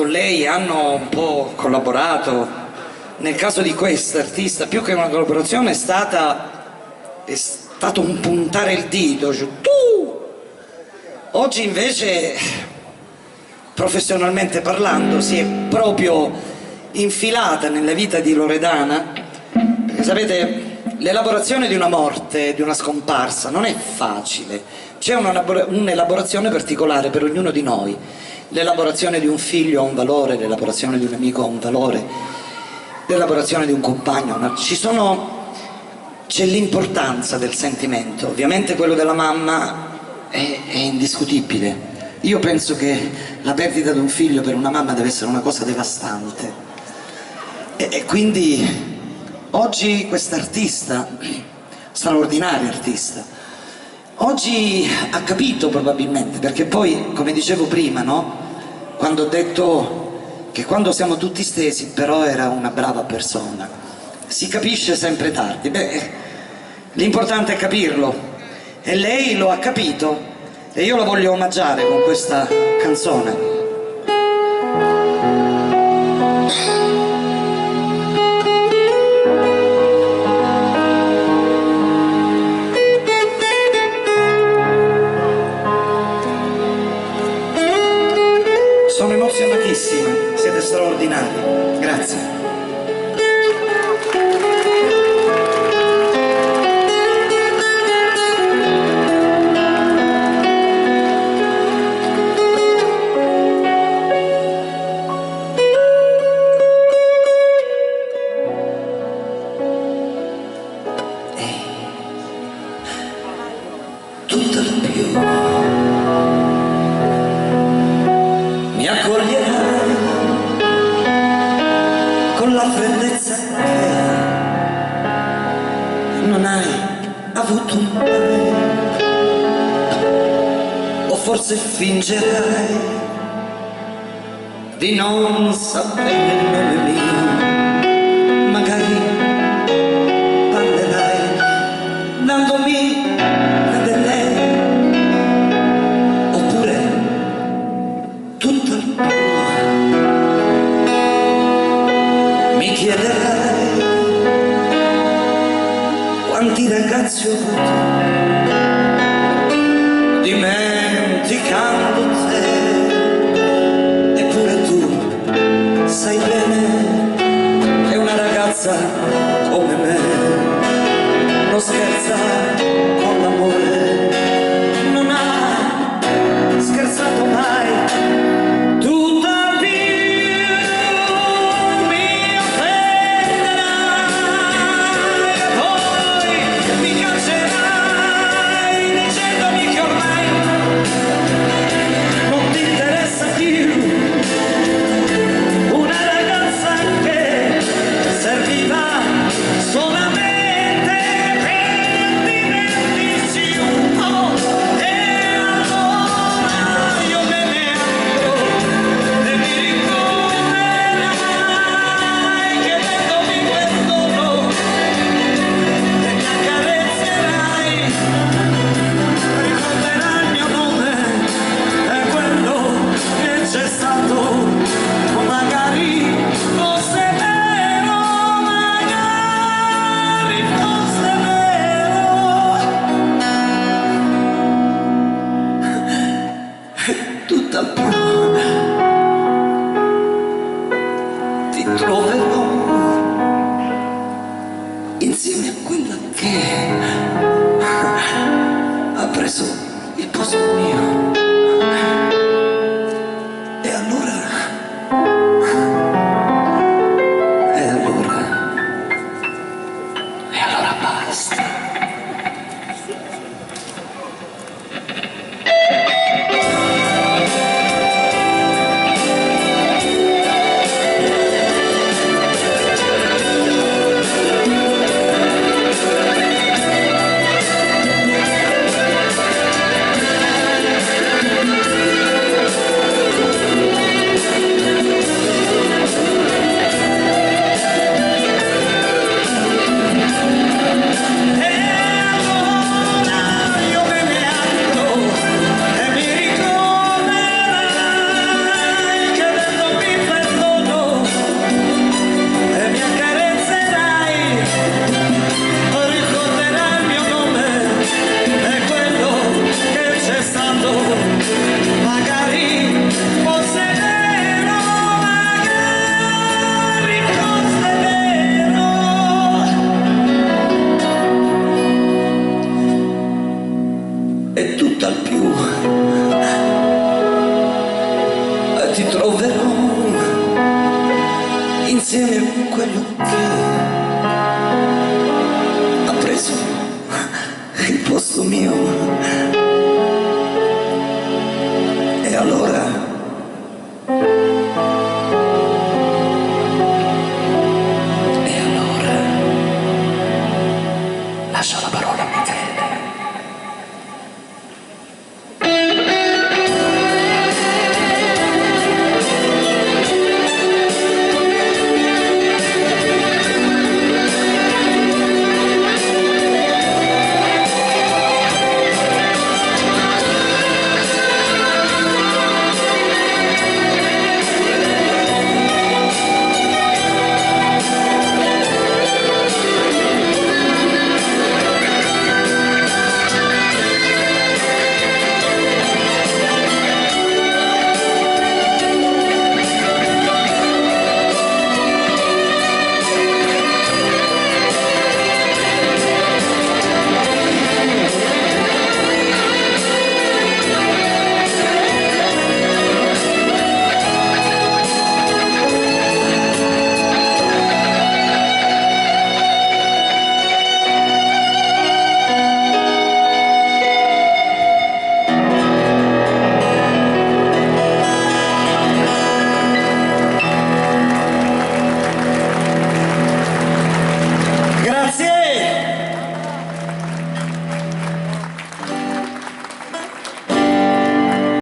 con lei hanno un po' collaborato. Nel caso di questa artista, più che una collaborazione, è stato un puntare il dito, cioè, tu! Oggi invece, professionalmente parlando, si è proprio infilata nella vita di Loredana, perché sapete, l'elaborazione di una morte, di una scomparsa, non è facile. C'è un'elaborazione particolare per ognuno di noi. L'elaborazione di un figlio ha un valore, l'elaborazione di un amico ha un valore, l'elaborazione di un compagno. C'è l'importanza del sentimento. Ovviamente quello della mamma è indiscutibile. Io penso che la perdita di un figlio per una mamma deve essere una cosa devastante. E quindi oggi questa artista, straordinaria artista, oggi ha capito probabilmente, perché poi, come dicevo prima, no? Quando ho detto che quando siamo tutti stesi, però era una brava persona. Si capisce sempre tardi. Beh, l'importante è capirlo. E lei lo ha capito e io la voglio omaggiare con questa canzone. Sono emozionatissima, siete straordinari, grazie. Tutt'al più mi accoglierai con la freddezza che non hai avuto mai, o forse fingerai di non sapere il nome mio, magari parlerai dandomi del lei, oppure tutto il tuo mi chiederai quanti ragazzi ho avuto dimenticando te, eppure tu sai bene che una ragazza come me non scherza con l'amore, non ha scherzato mai. Tutt'al più ti troverò insieme a quella che ha preso il posto mio. E allora basta. insieme a quello che ha preso il posto mio.